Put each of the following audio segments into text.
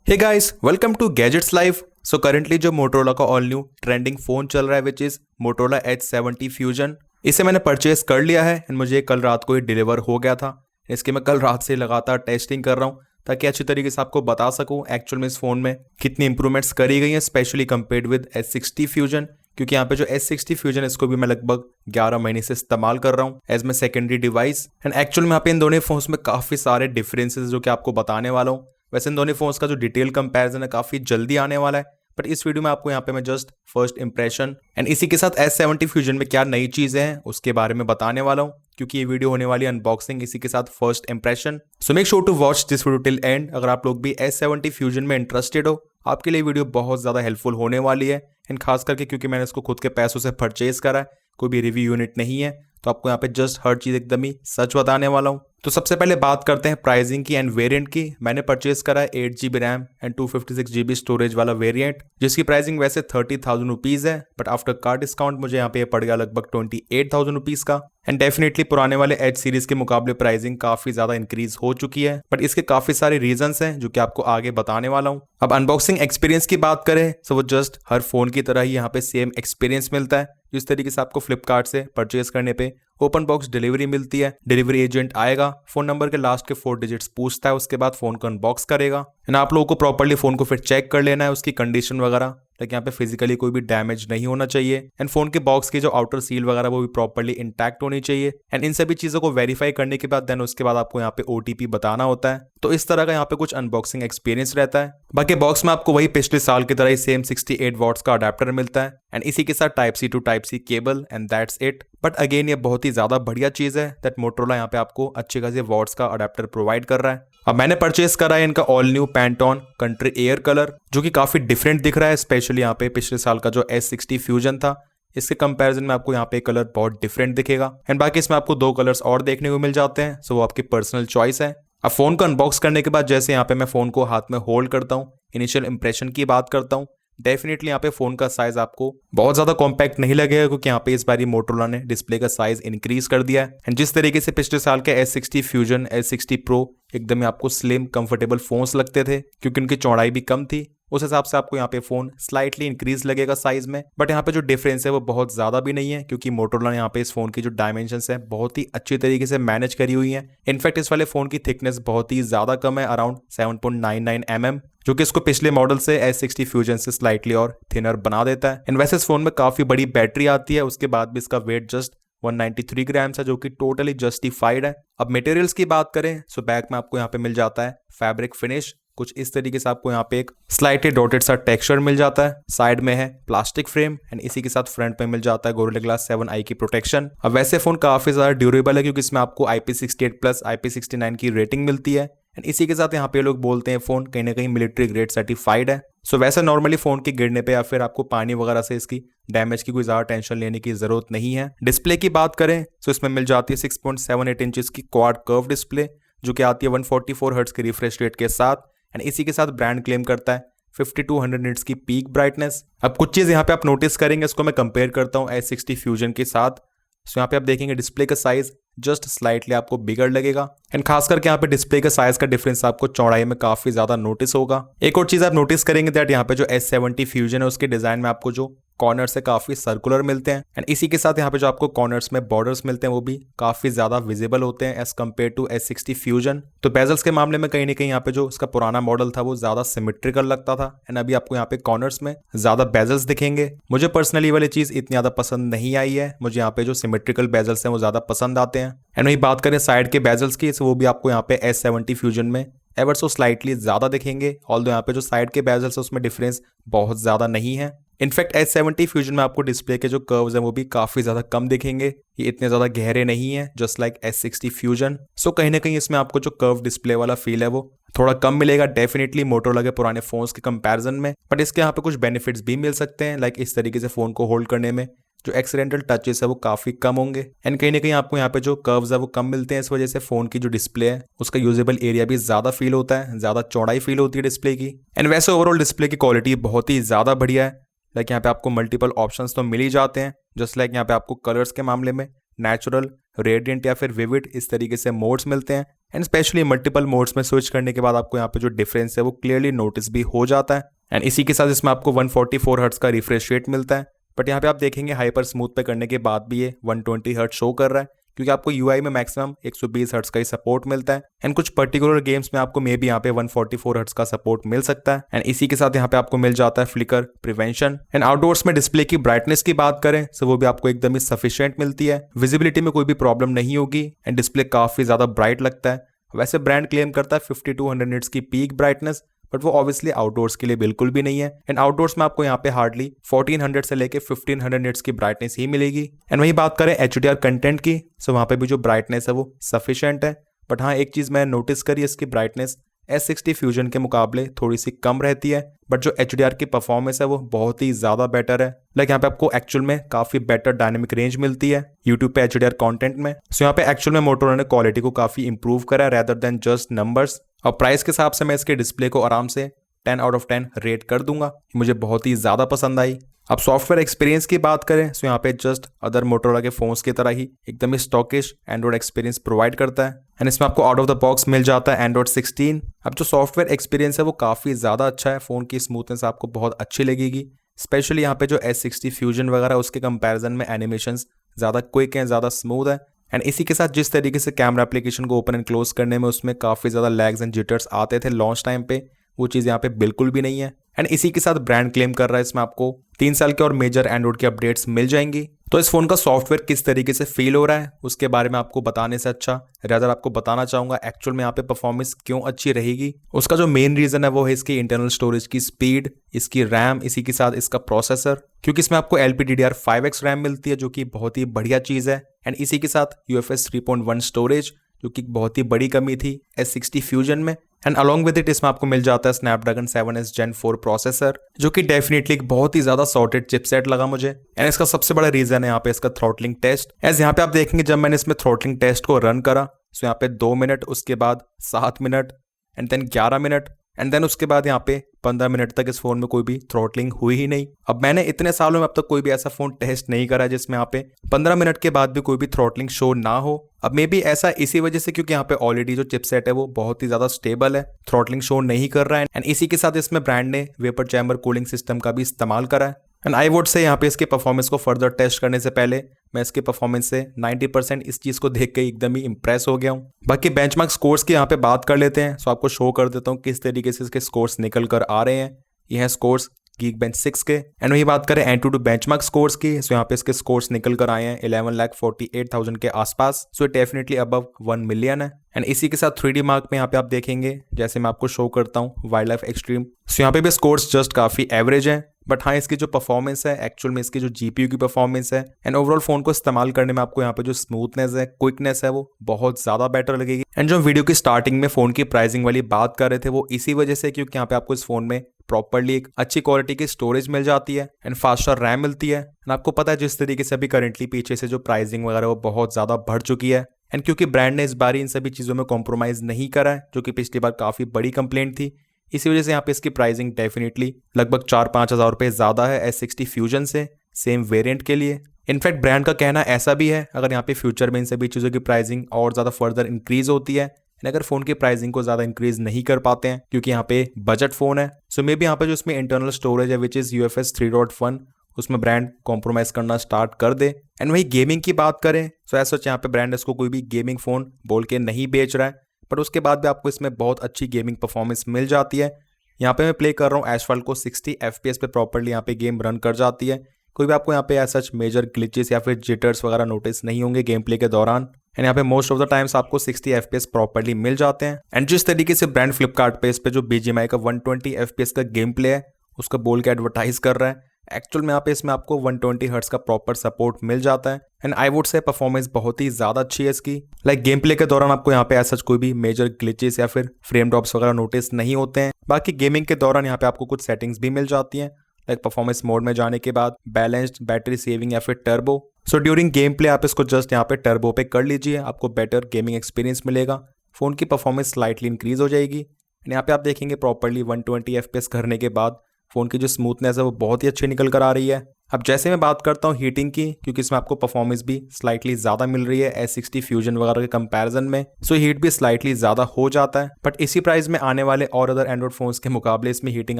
Hey guys, welcome to gadgets live. So currently जो Motorola का all new trending phone चल रहा है which is Motorola H70 fusion. इसे मैंने परचेस कर लिया है एंड मुझे कल रात को ही डिलीवर हो गया था। इसके मैं कल रात से लगातार टेस्टिंग कर रहा हूँ ताकि अच्छी तरीके से आपको बता सकूँ एक्चुअल में इस फोन में कितनी इंप्रूवमेंट्स करी गई हैं, specially compared with H60 fusion. क्योंकि यहाँ पे जो S60 फ्यूजन इसको भी मैं लगभग 11 महीने से इस्तेमाल कर रहा हूँ as my secondary device. And actual में यहाँ पे इन दोनों फोन्स में काफी सारे डिफरेंसेस जो कि आपको बताने वाला हूँ। वैसे इन दोनों फोन्स का जो डिटेल कंपैरिजन है काफी जल्दी आने वाला है, बट इस वीडियो में आपको यहाँ पे मैं जस्ट फर्स्ट इंप्रेशन एंड इसी के साथ S70 फ्यूजन में क्या नई चीजें हैं उसके बारे में बताने वाला हूँ, क्योंकि ये वीडियो होने वाली अनबॉक्सिंग इसी के साथ first impression. So make sure to watch this video till end. अगर आप लोग भी S70 फ्यूजन में इंटरेस्टेड हो, आपके लिए वीडियो बहुत ज्यादा हेल्पफुल होने वाली है। एंड खास करके क्योंकि मैंने इसको खुद के पैसों से परचेज करा है, कोई भी रिव्यू यूनिट नहीं है, तो आपको यहाँ पे जस्ट हर चीज एकदम ही सच बताने वाला हूँ। तो सबसे पहले बात करते हैं प्राइसिंग की एंड वेरिएंट की। मैंने परचेज करा है 8GB RAM and 256GB storage वाला वेरिएंट, जिसकी प्राइसिंग वैसे 30,000 रुपीज है, बट आफ्टर कार्ड डिस्काउंट मुझे यहाँ पे पड़ गया लगभग 28,000 रुपीज का। एंड डेफिनेटली पुराने वाले H सीरीज के मुकाबले प्राइसिंग काफी ज्यादा इंक्रीज हो चुकी है, बट इसके काफी सारे रीजंस हैं जो कि आपको आगे बताने वाला हूँ। अब अनबॉक्सिंग एक्सपीरियंस की बात करें तो वो जस्ट हर फोन की तरह ही यहाँ पे सेम एक्सपीरियंस मिलता है। जिस तरीके से आपको फ्लिपकार्ट से परचेज करने पे ओपन बॉक्स डिलीवरी मिलती है, डिलीवरी एजेंट आएगा, फोन नंबर के लास्ट के 4 डिजिट्स पूछता है, उसके बाद फोन को अनबॉक्स करेगा एंड आप लोगों को प्रॉपर्ली फोन को फिर चेक कर लेना है, उसकी कंडीशन वगैरह, लेकिन यहाँ पे फिजिकली कोई भी डैमेज नहीं होना चाहिए। एंड फोन के बॉक्स की जो आउटर सील वगैरह वो भी प्रॉपर्ली इंटैक्ट होनी चाहिए। एंड इन सभी चीजों को वेरीफाई करने के बाद देन उसके बाद आपको यहाँ पे OTP बताना होता है। तो इस तरह का यहाँ पे कुछ अनबॉक्सिंग एक्सपीरियंस रहता है। बाकी बॉक्स में आपको वही पिछले साल की तरह ही सेम 68 वॉट्स का अडेप्टर मिलता है एंड इसी के साथ Type-C to Type-C cable and that's it. But again ये बहुत ही ज्यादा बढ़िया चीज है दैट मोटोरोला यहाँ पे आपको अच्छे खासे वॉट्स का अडेप्टर प्रोवाइड कर रहा है। अब मैंने परचेस करा है इनका all new Pantone country air colour, जो कि काफी डिफरेंट दिख रहा है, स्पेशली यहाँ पे पिछले साल का जो S60 फ्यूजन था इसके कंपैरिजन में आपको यहाँ पे कलर बहुत डिफरेंट दिखेगा। एंड बाकी इसमें आपको 2 कलर्स और देखने को मिल जाते हैं, सो वो आपकी पर्सनल चॉइस है। अब फोन को अनबॉक्स करने के बाद जैसे यहाँ पे मैं फोन को हाथ में होल्ड करता हूँ, इनिशियल इंप्रेशन की बात करता हूँ, डेफिनेटली यहाँ पे फोन का साइज आपको बहुत ज्यादा कॉम्पैक्ट नहीं लगेगा, क्योंकि यहाँ पे इस बार मोटोरोला ने डिस्प्ले का साइज इंक्रीज कर दिया है। एंड जिस तरीके से पिछले साल के S60 फ्यूजन, S60 प्रो एकदम आपको स्लिम कंफर्टेबल फोन्स लगते थे क्योंकि उनकी चौड़ाई भी कम थी, उस हिसाब से आपको यहाँ पे फोन स्लाइटली इंक्रीज लगेगा साइज में। बट यहाँ पे जो डिफरेंस है वो बहुत ज्यादा भी नहीं है, क्योंकि मोटोरोला ने यहाँ पे इस फोन की जो डायमेंशंस है बहुत ही अच्छी तरीके से मैनेज करी हुई है। इनफैक्ट इस वाले फोन की थिकनेस बहुत ही ज्यादा कम है, अराउंड 7.99 mm, जो कि इसको पिछले मॉडल से S60 फ्यूजन से स्लाइटली और थिनर बना देता है। एंड वैसे इस फोन में काफी बड़ी बैटरी आती है, उसके बाद भी इसका वेट जस्ट 193 ग्राम्स है, जो कि टोटली जस्टिफाइड है। अब मटेरियल्स की बात करें सो बैक में आपको यहाँ पे मिल जाता है फैब्रिक फिनिश, कुछ इस तरीके से आपको यहाँ पे एक स्लाइटली डॉटेड सा टेक्सचर मिल जाता है। साइड में है प्लास्टिक फ्रेम एंड इसी के साथ फ्रंट पे मिल जाता है गोरिल्ला ग्लास 7i की प्रोटेक्शन। अब वैसे फोन काफी ज्यादा ड्यूरेबल है, क्योंकि इसमें आपको IP68+ IP69 की रेटिंग मिलती है एंड इसी के साथ यहाँ पे लोग बोलते हैं फोन कहीं ना कहीं मिलिट्री ग्रेड सर्टिफाइड है। सो वैसे नॉर्मली फोन के गिरने पे या फिर आपको पानी वगैरह से इसकी डैमेज की कोई ज्यादा टेंशन लेने की जरूरत नहीं है। डिस्प्ले की बात करें तो इसमें मिल जाती है 6.78 इंचेस की क्वाड कर्व डिस्प्ले, जो कि आती है 144 हर्ट्ज के रिफ्रेश रेट के साथ एंड इसी के साथ ब्रांड क्लेम करता है 5200 निट्स की पीक ब्राइटनेस। अब कुछ चीज यहाँ पे आप नोटिस करेंगे, इसको मैं कंपेयर करता हूँ S60 फ्यूजन के साथ। सो यहाँ पे आप देखेंगे डिस्प्ले का साइज जस्ट स्लाइटली आपको बिगड़ लगेगा एंड खास करके यहाँ पे डिस्प्ले के साइज का डिफरेंस आपको चौड़ाई में काफी ज्यादा नोटिस होगा। एक और चीज आप नोटिस करेंगे दैट यहाँ पे जो S70 फ्यूजन है उसके डिजाइन में आपको जो कॉर्नर्स से काफी सर्कुलर मिलते हैं एंड इसी के साथ यहाँ पे जो आपको कॉर्नर्स में बॉर्डर्स मिलते हैं वो भी काफी ज्यादा विजिबल होते हैं as compare to S60 fusion. तो बेजल्स के मामले में कहीं ना कहीं यहाँ पे जो उसका पुराना मॉडल था वो ज्यादा सिमेट्रिकल लगता था एंड अभी आपको यहाँ पे कॉर्नर्स में ज्यादा बेजल्स दिखेंगे। मुझे पर्सनली वाली चीज इतनी ज्यादा पसंद नहीं आई है, मुझे यहाँ पे जो सिमेट्रिकल बेजल्स हैं वो ज्यादा पसंद आते हैं। एंड वही बात करें साइड के बेजल्स की, वो भी आपको यहाँ पे S70 फ्यूजन में एवर सो स्लाइटली ज्यादा दिखेंगे, ऑल्दो यहाँ पे जो साइड के बेजल्स है उसमें डिफरेंस बहुत ज्यादा नहीं है। इनफैक्ट S70 फ्यूजन में आपको डिस्प्ले के जो कर्व्स हैं वो भी काफी ज्यादा कम दिखेंगे, ये इतने ज्यादा गहरे नहीं है जस्ट लाइक S60 फ्यूजन। सो कहीं ना कहीं इसमें आपको जो कर्व डिस्प्ले वाला फील है वो थोड़ा कम मिलेगा डेफिनेटली मोटोरोला के पुराने फोन्स के कंपैरिजन में। बट इसके यहाँ पे कुछ बेनिफिट्स भी मिल सकते हैं, लाइक इस तरीके से फोन को होल्ड करने में जो एक्सीडेंटल टचेस है वो काफी कम होंगे एंड कहीं ना कहीं आपको यहाँ पे जो कर्व्स है वो कम मिलते हैं। इस वजह से फोन की जो डिस्प्ले है उसका यूजेबल एरिया भी ज्यादा फील होता है, ज्यादा चौड़ाई फील होती है डिस्प्ले की। एंड वैसे ओवरऑल डिस्प्ले की क्वालिटी बहुत ही ज्यादा बढ़िया है, लाइक यहाँ पे आपको मल्टीपल ऑप्शंस तो मिल ही जाते हैं, जस्ट लाइक यहाँ पे आपको कलर्स के मामले में नेचुरल, रेडियंट या फिर विविड इस तरीके से मोड्स मिलते हैं एंड स्पेशली मल्टीपल मोड्स में स्विच करने के बाद आपको यहाँ पे जो डिफरेंस है वो क्लियरली नोटिस भी हो जाता है। एंड इसी के साथ इसमें आपको 144 हर्ट्ज का रिफ्रेश रेट मिलता है, बट यहाँ पे आप देखेंगे हाइपर स्मूथ पे करने के बाद भी ये 120 हर्ट्ज शो कर रहा है, क्योंकि आपको यूआई में मैक्सिमम 120 हर्ट्ज का ही सपोर्ट मिलता है। एंड कुछ पर्टिकुलर गेम्स में आपको मे बी यहाँ पे 144 हर्ट्ज का सपोर्ट मिल सकता है। एंड इसी के साथ यहाँ पे आपको मिल जाता है फ्लिकर प्रिवेंशन। एंड आउटडोर्स में डिस्प्ले की ब्राइटनेस की बात करें तो वो भी आपको एकदम ही सफिशिएंट मिलती है, विजिबिलिटी में कोई भी प्रॉब्लम नहीं होगी एंड डिस्प्ले काफी ज्यादा ब्राइट लगता है। वैसे ब्रांड क्लेम करता है 5200 निट्स की पीक ब्राइटनेस, बट वो ऑब्वियसली आउटडोर्स के लिए बिल्कुल भी नहीं है। एंड आउटडोर्स में आपको यहाँ पे हार्डली 1400 से लेके 1500 निट्स की ब्राइटनेस ही मिलेगी। एंड वही बात करें HDR कंटेंट की, सो वहाँ पे भी जो ब्राइटनेस है वो सफिशिएंट है। बट हाँ, एक चीज मैंने नोटिस करी, इसकी ब्राइटनेस S60 फ्यूजन के मुकाबले थोड़ी सी कम रहती है, बट जो HDR की परफॉर्मेंस है वो बहुत ही ज्यादा बेटर है। लाइक यहाँ पे आपको एक्चुअल में काफी बेटर डायनेमिक रेंज मिलती है YouTube पे HDR कंटेंट में। सो यहाँ पे एक्चुअल में मोटोरोला ने क्वालिटी को काफी इंप्रूव करा है रेदर देन जस्ट नंबर्स। और प्राइस के हिसाब से मैं इसके डिस्प्ले को आराम से 10 आउट ऑफ 10 रेट कर दूंगा, मुझे बहुत ही ज्यादा पसंद आई। अब सॉफ्टवेयर एक्सपीरियंस की बात करें तो यहाँ पे जस्ट अदर मोटोरोला के फोन्स की तरह ही एकदम ही स्टॉकिश एंड्रॉइड एक्सपीरियंस प्रोवाइड करता है। एंड इसमें आपको आउट ऑफ द बॉक्स मिल जाता है एंड्रॉइड 16। अब जो सॉफ्टवेयर एक्सपीरियंस है वो काफी ज्यादा अच्छा है, फोन की स्मूथनेस आपको बहुत अच्छी लगेगी। स्पेशली यहाँ पे जो S60 फ्यूजन वगैरह उसके कंपैरिजन में एनिमेशंस ज्यादा क्विक हैं, ज्यादा स्मूथ है। एंड इसी के साथ जिस तरीके से कैमरा एप्लीकेशन को ओपन एंड क्लोज करने में उसमें काफी ज्यादा लैग्स एंड जिटर्स आते थे लॉन्च टाइम पे, वो चीज यहाँ पे बिल्कुल भी नहीं है। एंड इसी के साथ ब्रांड क्लेम कर रहा है इसमें आपको 3 साल के और मेजर एंड्रॉइड की अपडेट्स मिल जाएंगी। तो इस फोन का सॉफ्टवेयर किस तरीके से फील हो रहा है उसके बारे में आपको बताने से अच्छा रादर आपको बताना चाहूंगा एक्चुअल में यहाँ पे परफॉर्मेंस क्यों अच्छी रहेगी। उसका जो मेन रीजन है वो है इसकी इंटरनल स्टोरेज की स्पीड, इसकी रैम, इसी के साथ इसका प्रोसेसर, क्योंकि इसमें आपको LPDDR5X रैम मिलती है जो कि बहुत ही बढ़िया चीज है। एंड इसी के साथ UFS 3.1 स्टोरेज, जो कि बहुत ही बड़ी कमी थी S60 फ्यूजन में। एंड अलॉन्ग विद इट इसमें आपको मिल जाता है स्नैपड्रैगन 7S Gen 4 प्रोसेसर, जो कि डेफिनेटली एक बहुत ही ज्यादा सॉर्टेड चिपसेट लगा मुझे। एंड इसका सबसे बड़ा रीजन है यहाँ पे इसका थ्रॉटलिंग टेस्ट। एज यहाँ पे आप देखेंगे जब मैंने इसमें थ्रॉटलिंग टेस्ट को रन करा तो यहाँ पे 2 मिनट, उसके बाद 7 minute and then 11 minute and then उसके बाद यहाँ पे 15 मिनट तक इस फोन में कोई भी थ्रॉटलिंग हुई ही नहीं। अब मैंने इतने सालों में अब तक कोई भी ऐसा फोन टेस्ट नहीं करा जिसमें यहाँ पे 15 मिनट के बाद भी कोई भी थ्रॉटलिंग शो ना हो। अब मे बी ऐसा इसी वजह से क्योंकि यहाँ पे ऑलरेडी जो चिपसेट है वो बहुत ही ज्यादा स्टेबल है, थ्रॉटलिंग शो नहीं कर रहा है। एंड इसी के साथ इसमें ब्रांड ने वेपर चैम्बर कूलिंग सिस्टम का भी इस्तेमाल करा है। एंड आई वुड से यहाँ पे इसके परफॉर्मेंस को फर्दर टेस्ट करने से पहले मैं इसके परफॉर्मेंस से 90% इस चीज को देख के एकदम ही इंप्रेस हो गया हूँ। बाकी बेंचमार्क स्कोर्स की यहाँ पे बात कर लेते हैं, सो आपको शो कर देता हूँ किस तरीके से इसके स्कोर्स निकल कर आ रहे हैं। ये हैं स्कोर्स Geekbench 6 के। एंड वही बात करें Antutu बेंचमार्क स्कोर्स की, सो यहाँ पे इसके स्कोर्स निकल कर आए हैं 11,48,000 के आसपास, सो डेफिनेटली अबव 1 मिलियन है। एंड इसी के साथ 3D मार्क में यहाँ पे आप देखेंगे जैसे मैं आपको शो करता हूँ वाइल्ड लाइफ एक्सट्रीम, सो यहाँ पे भी स्कोर्स जस्ट काफी एवरेज है। बट हाँ, इसकी जो परफॉर्मेंस है एक्चुअल में इसकी जो GPU की परफॉर्मेंस है एंड ओवरऑल फोन को इस्तेमाल करने में आपको यहाँ पे जो स्मूथनेस है, क्विकनेस है, वो बहुत ज्यादा बेटर लगेगी। एंड जो वीडियो की स्टार्टिंग में फोन की प्राइसिंग वाली बात कर रहे थे वो इसी वजह से क्योंकि यहाँ पे आपको इस फोन में प्रॉपर्ली एक अच्छी क्वालिटी की स्टोरेज मिल जाती है एंड फास्टर रैम मिलती है। एंड आपको पता है जिस तरीके से अभी करंटली पीछे से जो प्राइसिंग वगैरह वो बहुत ज्यादा बढ़ चुकी है। एंड क्योंकि ब्रांड ने इस बार इन सभी चीजों में कॉम्प्रोमाइज नहीं करा है, जो कि पिछली बार काफी बड़ी कंप्लेंट थी, इसी वजह से यहाँ पे इसकी प्राइसिंग डेफिनेटली लगभग 4-5 हज़ार रुपए ज्यादा है S60 फ्यूजन से सेम वेरिएंट के लिए। इनफैक्ट ब्रांड का कहना ऐसा भी है अगर यहाँ पे फ्यूचर में इन सभी चीजों की प्राइसिंग और ज्यादा फर्दर इंक्रीज होती है एंड अगर फोन की प्राइसिंग को ज्यादा इंक्रीज नहीं कर पाते हैं क्योंकि यहाँ पे बजट फोन है, सो मे बी यहाँ पे जो इसमें इंटरनल स्टोरेज है विच इज UFS 3.1 उसमें ब्रांड कॉम्प्रोमाइज करना स्टार्ट कर दे। एंड वही गेमिंग की बात करें तो ऐसा यहाँ पे ब्रांड इसको कोई भी गेमिंग फोन बोल के नहीं बेच रहा है, बट उसके बाद भी आपको इसमें बहुत अच्छी गेमिंग परफॉर्मेंस मिल जाती है। यहाँ पे मैं प्ले कर रहा हूँ एसफाल्ट को 60 FPS पे प्रॉपर्ली यहाँ पे गेम रन कर जाती है। कोई भी आपको यहाँ पे ऐसा मेजर ग्लिचेस या फिर जिटर्स वगैरह नोटिस नहीं होंगे गेम प्ले के दौरान। एंड यहाँ पे मोस्ट ऑफ द टाइम्स आपको 60 FPS प्रॉपर्ली मिल जाते हैं। एंड जिस तरीके से ब्रांड फ्लिपकार्ट पे इस पे जो BGMI का 120 FPS का गेम प्ले है उसका बोल के एडवर्टाइज कर रहा है, एक्चुअल में यहाँ पे इसमें आपको 120 हर्ट्ज का प्रॉपर सपोर्ट मिल जाता है। And I would say performance बहुत ही ज्यादा अच्छी है इसकी। लाइक गेम प्ले के दौरान आपको यहाँ पे ऐसा कोई भी मेजर ग्लिचेस या फिर फ्रेम ड्रॉप्स वगैरह नोटिस नहीं होते हैं। बाकी गेमिंग के दौरान यहाँ पे आपको कुछ सेटिंग्स भी मिल जाती हैं, लाइक परफॉर्मेंस मोड में जाने के बाद बैलेंस्ड, बैटरी सेविंग या फिर turbo. So during game play आप इसको जस्ट यहाँ पे टर्बो पे कर लीजिए, आपको बेटर गेमिंग एक्सपीरियंस मिलेगा, फोन की परफॉर्मेंस स्लाइटली इंक्रीज हो जाएगी। एंड यहाँ पे आप देखेंगे प्रॉपर्ली 120 FPS करने के बाद फ़ोन की जो स्मूथनेस है वो बहुत ही अच्छी निकल कर आ रही है। अब जैसे मैं बात करता हूँ हीटिंग की, क्योंकि इसमें आपको परफॉर्मेंस भी स्लाइटली ज़्यादा मिल रही है S60 फ्यूजन वगैरह के कंपैरिजन में, सो हीट भी स्लाइटली ज़्यादा हो जाता है। बट इसी प्राइस में आने वाले और अदर एंड्रॉइड फोन्स के मुकाबले इसमें हीटिंग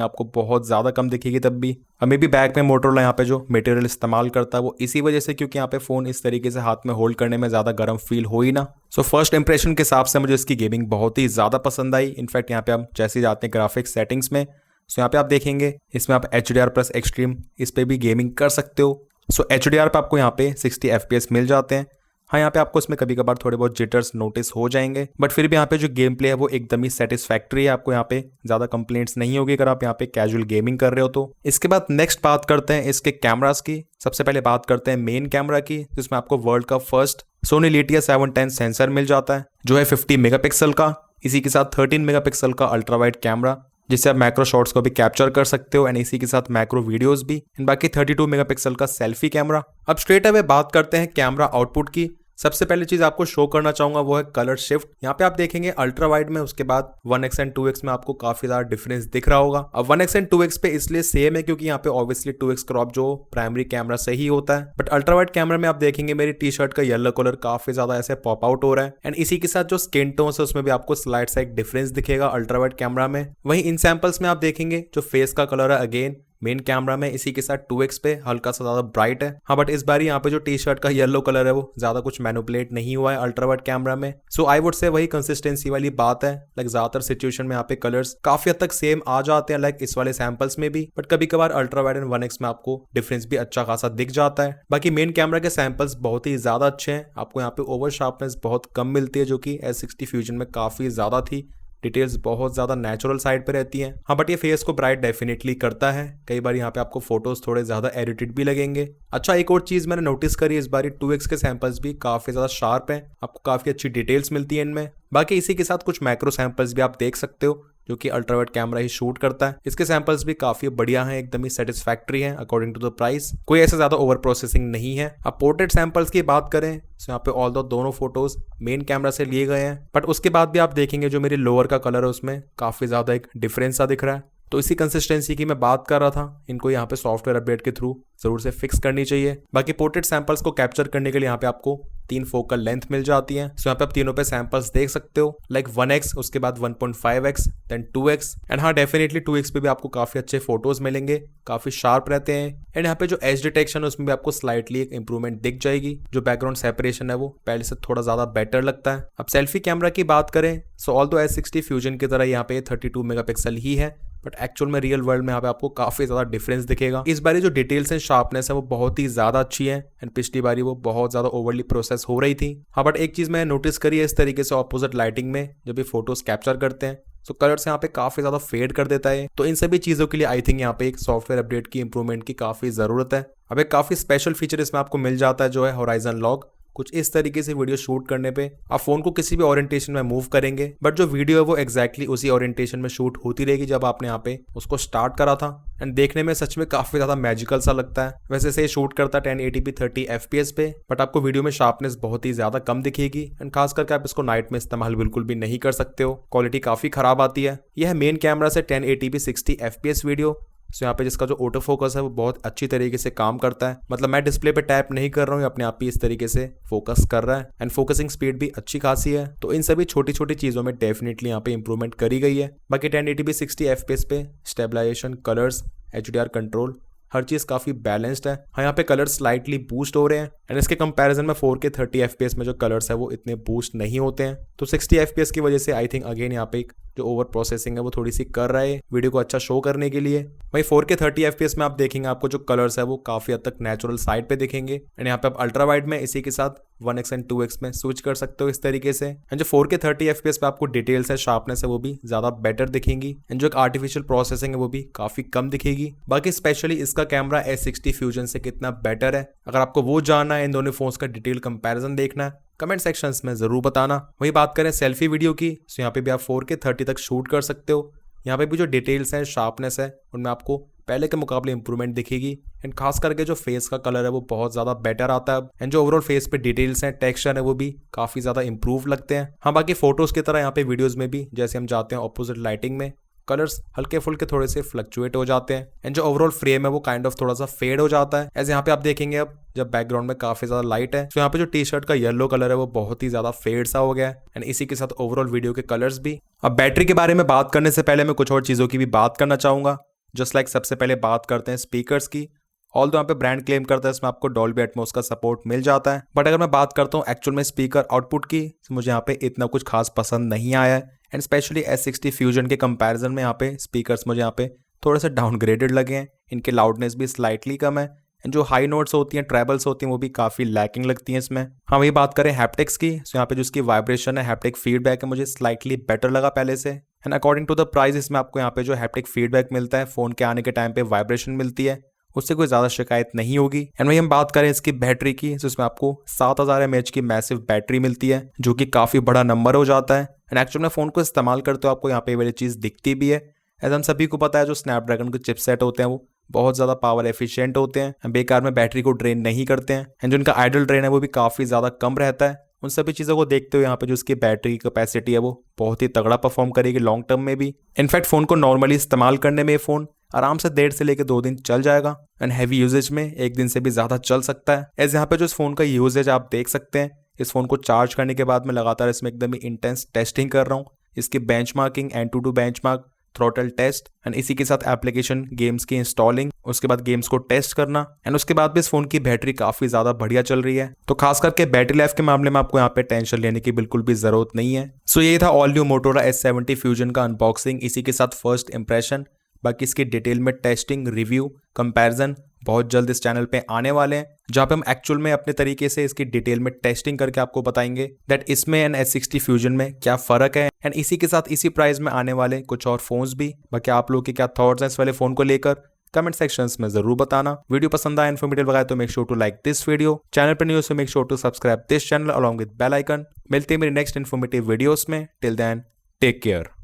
आपको बहुत ज़्यादा कम दिखेगी। तब भी हमें भी बैक में मोटोरोला यहाँ पे जो मटेरियल इस्तेमाल करता है वो इसी वजह से, क्योंकि यहाँ पे फ़ोन इस तरीके से हाथ में होल्ड करने में ज़्यादा गर्म फील हो ही ना। सो फर्स्ट इंप्रेशन के हिसाब से मुझे इसकी गेमिंग बहुत ही ज़्यादा पसंद आई। इनफैक्ट यहाँ पे आप जैसे जाते हैं ग्राफिक्स सेटिंग्स में, सो यहाँ पे आप देखेंगे इसमें आप HDR+ एक्सट्रीम इस पे भी गेमिंग कर सकते हो। सो HDR पे आपको यहाँ पे 60 FPS मिल जाते हैं। हाँ, यहाँ पे आपको इसमें कभी कभार थोड़े बहुत जिटर्स नोटिस हो जाएंगे, बट फिर भी यहाँ पे जो गेम प्ले है वो एकदम ही सेटिस्फैक्ट्री है। आपको यहाँ पे ज़्यादा कंप्लेंट्स नहीं होगी अगर आप यहाँ पे कैजुअल गेमिंग कर रहे हो तो। इसके बाद नेक्स्ट बात करते हैं इसके कैमरास की। सबसे पहले बात करते हैं मेन कैमरा की, जिसमें आपको वर्ल्ड का फर्स्ट सोनी लिथिया 710 सेंसर मिल जाता है, जो है 50 मेगापिक्सल का। इसी के साथ 13 मेगापिक्सल का अल्ट्रा वाइड कैमरा, जिससे आप मैक्रो शॉट्स को भी कैप्चर कर सकते हो, एंड इसी के साथ मैक्रो वीडियोस भी, एंड बाकी 32 मेगापिक्सल का सेल्फी कैमरा। अब स्ट्रेट अवे बात करते हैं कैमरा आउटपुट की। सबसे पहली चीज आपको शो करना चाहूंगा वो है कलर शिफ्ट। यहाँ पे आप देखेंगे अल्ट्रा वाइड में उसके बाद 1x एंड 2x में आपको काफी ज्यादा डिफरेंस दिख रहा होगा। अब 1x एंड 2x पे इसलिए सेम है क्योंकि यहाँ पे ऑब्वियसली 2x क्रॉप जो प्राइमरी कैमरा से ही होता है, बट अल्ट्रा वाइड कैमरा में आप देखेंगे मेरी टी शर्ट का येलो कलर काफी ज्यादा ऐसे पॉप आउट हो रहा है, एंड इसी के साथ जो स्किन टोन है उसमें भी आपको स्लाइड सा एक डिफरेंस दिखेगा अल्ट्रा वाइड कैमरा में। वहीं इन सैंपल्स में आप देखेंगे जो फेस का कलर है अगेन मेन कैमरा में इसी के साथ 2x पे हल्का सा ज्यादा ब्राइट है। हाँ, बट इस बार यहाँ पे जो टी शर्ट का येलो कलर है वो ज्यादा कुछ मैनिपुलेट नहीं हुआ है अल्ट्रा वाइड कैमरा में। सो आई वुड से वही कंसिस्टेंसी वाली बात है। लाइक ज्यादातर सिचुएशन में यहाँ पे कलर्स काफी हद तक सेम आ जाते हैं, लाइक इस वाले सैंपल्स में भी, बट कभी कभार अल्ट्रा वाइड एंड 1x में आपको डिफरेंस भी अच्छा खासा दिख जाता है। बाकी मेन कैमरा के सैंपल्स बहुत ही ज्यादा अच्छे हैं। आपको यहाँ पे ओवर शार्पनेस बहुत कम मिलती है, जो कि S60 फ्यूजन में काफी ज्यादा थी। डिटेल्स बहुत ज्यादा नेचुरल साइड पे रहती हैं। हाँ, बट ये फेस को ब्राइट डेफिनेटली करता है। कई बार यहाँ पे आपको फोटोज थोड़े ज्यादा एडिटेड भी लगेंगे। अच्छा, एक और चीज मैंने नोटिस करी इस बार 2x के सैंपल्स भी काफी ज्यादा शार्प हैं। आपको काफी अच्छी डिटेल्स मिलती है इनमें। बाकी इसी के साथ कुछ मैक्रो सैंपल्स भी आप देख सकते हो जो कि अल्ट्रा वाइड कैमरा ही शूट करता है। इसके सैंपल्स भी काफी बढ़िया हैं, एकदम ही सेटिस्फैक्ट्री हैं अकॉर्डिंग टू द प्राइस। कोई ऐसा ज्यादा ओवर प्रोसेसिंग नहीं है। अब पोर्ट्रेट सैंपल्स की बात करें तो यहाँ पे ऑल दोनों फोटोज मेन कैमरा से लिए गए हैं, बट उसके बाद भी आप देखेंगे जो मेरी लोअर का कलर है उसमें काफी ज्यादा एक डिफरेंस सा दिख रहा है। तो इसी कंसिस्टेंसी की मैं बात कर रहा था। इनको यहाँ पे सॉफ्टवेयर अपडेट के थ्रू जरूर से फिक्स करनी चाहिए। बाकी पोर्ट्रेट सैंपल्स को कैप्चर करने के लिए यहाँ पे आपको 3 फोकल लेंथ मिल जाती है। सो यहाँ पे आप तीनों पे सैंपल्स देख सकते हो, लाइक 1x, उसके बाद 1.5x, देन 2x, एंड हाँ डेफिनेटली 2x पे भी आपको काफी अच्छे फोटोज मिलेंगे, काफी शार्प रहते हैं। एंड यहाँ पे जो एज डिटेक्शन है उसमें भी आपको स्लाइटली एक इंप्रूवमेंट दिख जाएगी। जो बैकग्राउंड सेपरेशन है वो पहले से थोड़ा ज्यादा बेटर लगता है। अब सेल्फी कैमरा की बात करें सो ऑल्दो S60 फ्यूजन की तरह यहाँ पे 32 मेगापिक्सल ही है, बट एक्चुअल में रियल वर्ल्ड में यहाँ पे आपको काफी ज्यादा डिफरेंस दिखेगा। इस बारी जो डिटेल्स एंड शार्पनेस है वो बहुत ही ज्यादा अच्छी है, एंड पिछली बारी वो बहुत ज्यादा ओवरली प्रोसेस हो रही थी। हाँ, बट एक चीज मैंने नोटिस करी है, इस तरीके से ऑपोजिट लाइटिंग में जब भी फोटोज कैप्चर करते हैं तो कलर्स यहाँ पे काफी ज्यादा फेड कर देता है। तो इन सभी चीजों के लिए आई थिंक यहाँ पे एक सॉफ्टवेयर अपडेट की इंप्रूवमेंट की काफी जरूरत है। अब एक काफी स्पेशल फीचर इसमें आपको मिल जाता है जो है होराइजन लॉक। कुछ इस तरीके से वीडियो शूट करने पे आप फोन को किसी भी ओरिएंटेशन में मूव करेंगे, बट जो वीडियो है वो एग्जैक्टली उसी ओरिएंटेशन में शूट होती रहेगी जब आपने यहाँ पे उसको स्टार्ट करा था। एंड देखने में सच में काफी ज्यादा मैजिकल सा लगता है। वैसे से शूट करता है 1080p 30 FPS पे, बट आपको वीडियो में शार्पनेस बहुत ही ज्यादा कम दिखेगी, एंड खास करके आप इसको नाइट में इस्तेमाल बिल्कुल भी नहीं कर सकते हो। क्वालिटी काफी खराब आती है। यह है मेन कैमरा से 1080p 60 FPS वीडियो। सो यहाँ पे जिसका जो ऑटो फोकस है वो बहुत अच्छी तरीके से काम करता है। मतलब मैं डिस्प्ले पे टैप नहीं कर रहा हूँ, अपने आप ही इस तरीके से फोकस कर रहा है, एंड फोकसिंग स्पीड भी अच्छी खासी है। तो इन सभी छोटी छोटी चीजों में डेफिनेटली यहाँ पे इंप्रूवमेंट करी गई है। बाकी 1080p 60 FPS पे स्टेबलाइजेशन, कलर्स, HDR कंट्रोल, हर चीज काफी बैलेंस्ड है। हाँ, यहाँ पे कलर स्लाइटली बूस्ट हो रहे हैं, एंड इसके कंपैरिजन में 4K 30 FPS में जो कलर्स है वो इतने बूस्ट नहीं होते हैं। तो 60 FPS की वजह से आई थिंक अगेन यहाँ पे जो ओवर प्रोसेसिंग है वो थोड़ी सी कर रहा है वीडियो को अच्छा शो करने के लिए। वही 4K 30 FPS में आप देखेंगे आपको जो कलर्स है वो काफी हद तक नेचुरल साइड पे दिखेंगे, एंड यहाँ पे आप अल्ट्रा वाइड में इसी के साथ 1x एंड 2x में स्विच कर सकते हो इस तरीके से। एंड जो 4K 30 FPS पे आपको डिटेल्स है, शार्पनेस है वो भी ज्यादा बेटर दिखेंगी, एंड जो एक आर्टिफिशियल प्रोसेसिंग है वो भी काफी कम दिखेगी। बाकी स्पेशली इसका कैमरा S60 फ्यूजन से कितना बेटर है, अगर आपको वो जानना है, इन दोनों फोन्स का डिटेल कंपैरिजन देखना है, कमेंट सेक्शंस में जरूर बताना। वही बात करें सेल्फी वीडियो की, तो यहाँ पे भी आप 4K 30 तक शूट कर सकते हो। यहाँ पे भी जो डिटेल्स हैं, शार्पनेस है, उनमें आपको पहले के मुकाबले इंप्रूवमेंट दिखेगी, एंड खास करके जो फेस का कलर है वो बहुत ज्यादा बेटर आता है, एंड जो ओवरऑल फेस पे डिटेल्स हैं, टेक्सचर है, वो भी काफी ज्यादा इंप्रूव लगते हैं। हाँ, बाकी फोटोज की तरह यहाँ पे वीडियोज में भी जैसे हम जाते हैं ऑपोजिट लाइटिंग में, कलर्स हल्के फुल्के थोड़े से फ्लक्चुएट हो जाते हैं एंड जो ओवरऑल फ्रेम है वो काइंड ऑफ थोड़ा सा फेड हो जाता है। एज यहाँ पे आप देखेंगे अब जब बैकग्राउंड में काफी ज्यादा लाइट है तो यहाँ पे जो टी शर्ट का येलो कलर है वो बहुत ही ज्यादा फेड सा हो गया है एंड इसी के साथ ओवरऑल वीडियो के कलर्स भी। अब बैटरी के बारे में बात करने से पहले मैं कुछ और चीजों की भी बात करना चाहूंगा। जस्ट लाइक सबसे पहले बात करते हैं स्पीकर्स की। ऑल तो यहाँ पे ब्रांड क्लेम करता है इसमें आपको डॉल्बी एटमॉस का सपोर्ट मिल जाता है, बट अगर मैं बात करता हूँ एक्चुअल में स्पीकर आउटपुट की तो मुझे यहाँ पे इतना कुछ खास पसंद नहीं आया है एंड स्पेशली S60 फ्यूजन के कंपैरिजन में यहाँ पे स्पीकर्स मुझे यहाँ पे थोड़े से डाउनग्रेडेड लगे हैं। इनके लाउडनेस भी स्लाइटली कम है एंड जो हाई नोट्स होती हैं, ट्रेबल्स होती हैं, वो भी काफी लैकिंग लगती हैं इसमें। हम वही बात करें हैप्टिक्स की तो यहाँ पे जो इसकी वाइब्रेशन है, हैप्टिक फीडबैक है, मुझे स्लाइटली बेटर लगा पहले से and according to the price इसमें आपको यहाँ पे जो हैप्टिक फीडबैक मिलता है, फोन के आने के टाइम पे वाइब्रेशन मिलती है, उससे कोई ज्यादा शिकायत नहीं होगी। एंड वही हम बात करें इसकी बैटरी की तो इसमें आपको 7000 mAh की मैसिव बैटरी मिलती है जो कि काफी बड़ा नंबर हो जाता है एंड एक्चुअल में फोन को इस्तेमाल करते हो आपको यहाँ पे ये वाली चीज दिखती भी है। एज हम सभी को पता है जो स्नैपड्रैगन के चिपसेट होते हैं वो बहुत ज्यादा पावर एफिशिएंट होते हैं, बेकार में बैटरी को ड्रेन नहीं करते हैं एंड जो इनका आइडल ड्रेन है वो भी काफी ज्यादा कम रहता है। उन सभी चीजों को देखते हुए यहाँ पे जो इसकी बैटरी की कैपेसिटी है वो बहुत ही तगड़ा परफॉर्म करेगी लॉन्ग टर्म में भी। इनफैक्ट फोन को नॉर्मली इस्तेमाल करने में ये फोन आराम से 1.5 से लेकर 2 दिन चल जाएगा एंड हैवी यूजेज में 1 दिन से भी ज्यादा चल सकता है। एज यहाँ पे जो इस फोन का यूजेज आप देख सकते हैं, इस फोन को चार्ज करने के बाद मैं लगातार इसमें एकदम ही इंटेंस टेस्टिंग कर रहा हूँ। इसकी benchmarking, Antutu benchmark, throttle test and इसी के साथ एप्लीकेशन गेम्स की इंस्टॉलिंग, उसके बाद गेम्स को टेस्ट करना एंड उसके बाद भी इस फोन की बैटरी काफी ज्यादा बढ़िया चल रही है। तो खास करके बैटरी लाइफ के मामले में आपको यहाँ पे टेंशन लेने की बिल्कुल भी जरूरत नहीं है। सो ये था all new Motorola S70 fusion का अनबॉक्सिंग, इसी के साथ फर्स्ट इंप्रेशन। बाकी इसकी डिटेल में टेस्टिंग, रिव्यू, कंपैरिजन बहुत जल्द इस चैनल पे आने वाले हैं जहां पे हम एक्चुअल में अपने तरीके से इसकी डिटेल में टेस्टिंग करके आपको बताएंगे दैट इसमें एंड S60 फ्यूजन में क्या फर्क है एंड इसी के साथ इसी प्राइस में आने वाले कुछ और फोन्स भी। बाकी आप लोगों के क्या थॉट्स हैं इस वाले फोन को लेकर कमेंट सेक्शंस में जरूर बताना। वीडियो पसंद आया, इन्फॉर्मेटिव लगा तो make sure to like this video. Channel पर new so make sure to subscribe this channel along with bell icon. मिलते हैं मेरी नेक्स्ट इन्फॉर्मेटिव वीडियोस में। Till then take care.